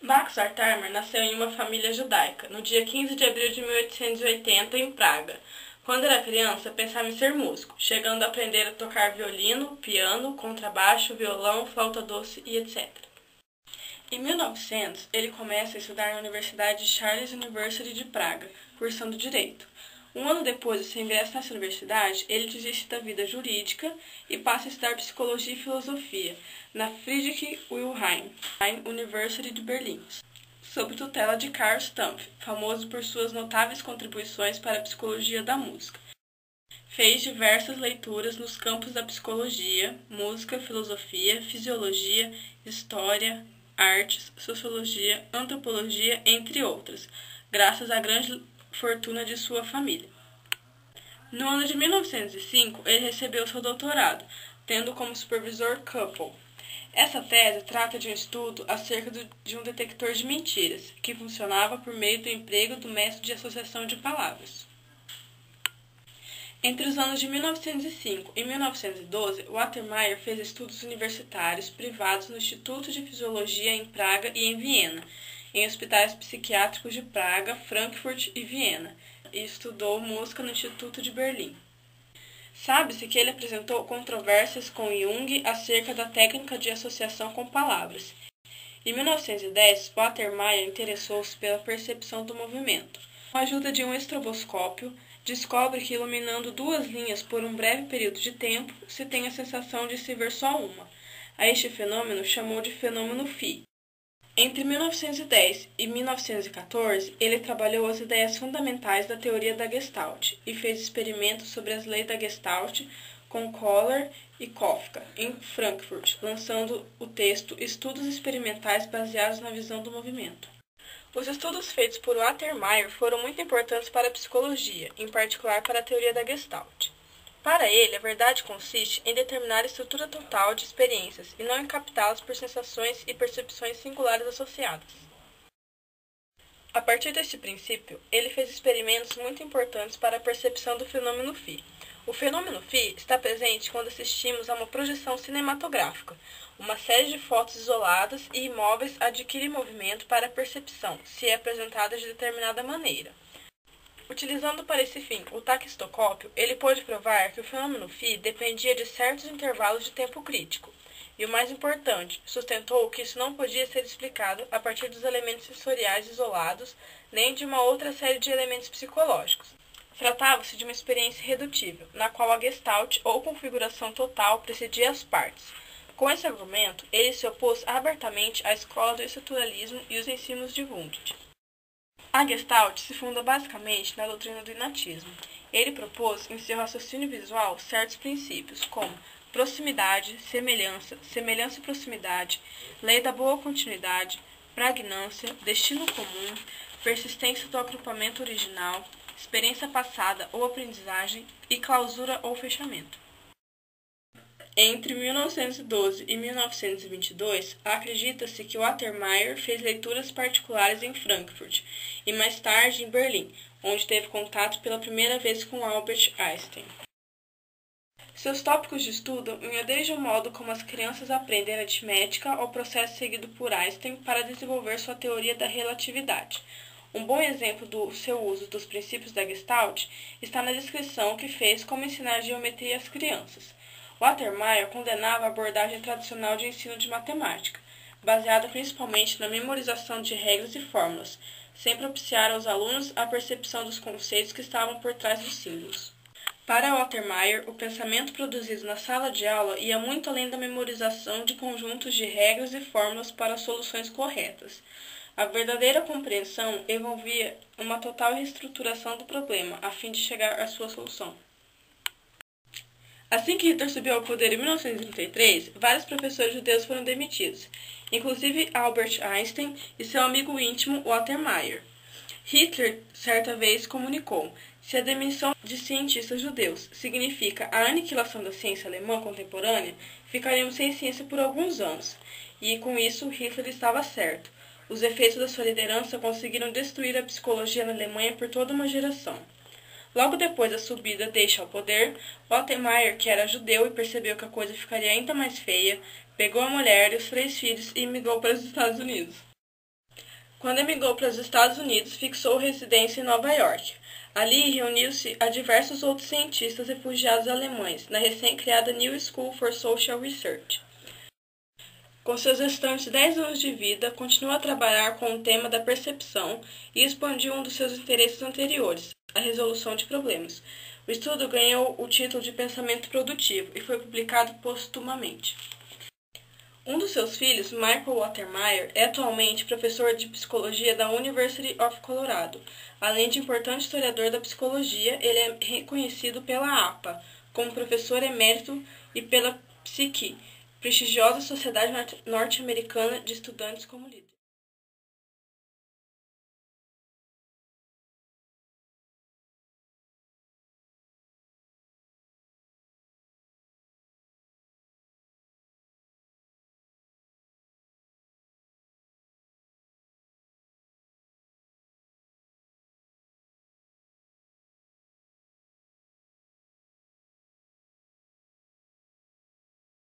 Max Horkheimer nasceu em uma família judaica, no dia 15 de abril de 1880, em Praga. Quando era criança, pensava em ser músico, chegando a aprender a tocar violino, piano, contrabaixo, violão, flauta doce e etc. Em 1900, ele começa a estudar na Universidade Charles University de Praga, cursando Direito. Um ano depois do seu ingresso nessa universidade, ele desiste da vida jurídica e passa a estudar Psicologia e Filosofia na Friedrich Wilhelm University de Berlim, sob tutela de Karl Stumpf, famoso por suas notáveis contribuições para a psicologia da música. Fez diversas leituras nos campos da psicologia, música, filosofia, fisiologia, história, artes, sociologia, antropologia, entre outras, graças à grande fortuna de sua família. No ano de 1905, ele recebeu seu doutorado, tendo como supervisor Köppel. Essa tese trata de um estudo acerca de um detector de mentiras, que funcionava por meio do emprego do método de associação de palavras. Entre os anos de 1905 e 1912, Wattermeyer fez estudos universitários privados no Instituto de Fisiologia em Praga e em Viena, em hospitais psiquiátricos de Praga, Frankfurt e Viena, e estudou música no Instituto de Berlim. Sabe-se que ele apresentou controvérsias com Jung acerca da técnica de associação com palavras. Em 1910, Wattermeyer interessou-se pela percepção do movimento. Com a ajuda de um estroboscópio, descobre que iluminando duas linhas por um breve período de tempo, se tem a sensação de se ver só uma. A este fenômeno chamou de fenômeno Phi. Entre 1910 e 1914, ele trabalhou as ideias fundamentais da teoria da Gestalt e fez experimentos sobre as leis da Gestalt com Kohler e Kafka, em Frankfurt, lançando o texto Estudos Experimentais Baseados na Visão do Movimento. Os estudos feitos por Wattermeyer foram muito importantes para a psicologia, em particular para a teoria da Gestalt. Para ele, a verdade consiste em determinar a estrutura total de experiências e não em captá-las por sensações e percepções singulares associadas. A partir deste princípio, ele fez experimentos muito importantes para a percepção do fenômeno Phi. O fenômeno Phi está presente quando assistimos a uma projeção cinematográfica. Uma série de fotos isoladas e imóveis adquire movimento para a percepção, se é apresentada de determinada maneira. Utilizando para esse fim o taquistoscópio, ele pôde provar que o fenômeno Phi dependia de certos intervalos de tempo crítico. E o mais importante, sustentou que isso não podia ser explicado a partir dos elementos sensoriais isolados, nem de uma outra série de elementos psicológicos. Tratava-se de uma experiência irredutível, na qual a Gestalt ou configuração total precedia as partes. Com esse argumento, ele se opôs abertamente à escola do estruturalismo e os ensinos de Wundt. A Gestalt se funda basicamente na doutrina do inatismo. Ele propôs em seu raciocínio visual certos princípios, como proximidade, semelhança e proximidade, lei da boa continuidade, pragnância, destino comum, persistência do agrupamento original, experiência passada ou aprendizagem e clausura ou fechamento. Entre 1912 e 1922, acredita-se que Wattermeyer fez leituras particulares em Frankfurt e mais tarde em Berlim, onde teve contato pela primeira vez com Albert Einstein. Seus tópicos de estudo iam desde o modo como as crianças aprendem aritmética ao processo seguido por Einstein para desenvolver sua teoria da relatividade. Um bom exemplo do seu uso dos princípios da Gestalt está na descrição que fez como ensinar geometria às crianças. Wattermeyer condenava a abordagem tradicional de ensino de matemática, baseada principalmente na memorização de regras e fórmulas, sem propiciar aos alunos a percepção dos conceitos que estavam por trás dos símbolos. Para Wattermeyer, o pensamento produzido na sala de aula ia muito além da memorização de conjuntos de regras e fórmulas para soluções corretas. A verdadeira compreensão envolvia uma total reestruturação do problema, a fim de chegar à sua solução. Assim que Hitler subiu ao poder em 1933, vários professores judeus foram demitidos, inclusive Albert Einstein e seu amigo íntimo Wattermeyer. Hitler, certa vez, comunicou: se a demissão de cientistas judeus significa a aniquilação da ciência alemã contemporânea, ficaremos sem ciência por alguns anos. E, com isso, Hitler estava certo. Os efeitos da sua liderança conseguiram destruir a psicologia na Alemanha por toda uma geração. Logo depois da subida deste ao poder, Wattermeyer, que era judeu e percebeu que a coisa ficaria ainda mais feia, pegou a mulher e os 3 filhos e emigrou para os Estados Unidos. Quando emigrou para os Estados Unidos, fixou residência em Nova York. Ali, reuniu-se a diversos outros cientistas refugiados alemães, na recém-criada New School for Social Research. Com seus restantes 10 anos de vida, continuou a trabalhar com o tema da percepção e expandiu um dos seus interesses anteriores, a resolução de problemas. O estudo ganhou o título de Pensamento Produtivo e foi publicado postumamente. Um dos seus filhos, Michael Wattermeyer, é atualmente professor de psicologia da University of Colorado. Além de importante historiador da psicologia, ele é reconhecido pela APA como professor emérito e pela PSYCH, prestigiosa sociedade norte-americana de estudantes como líder.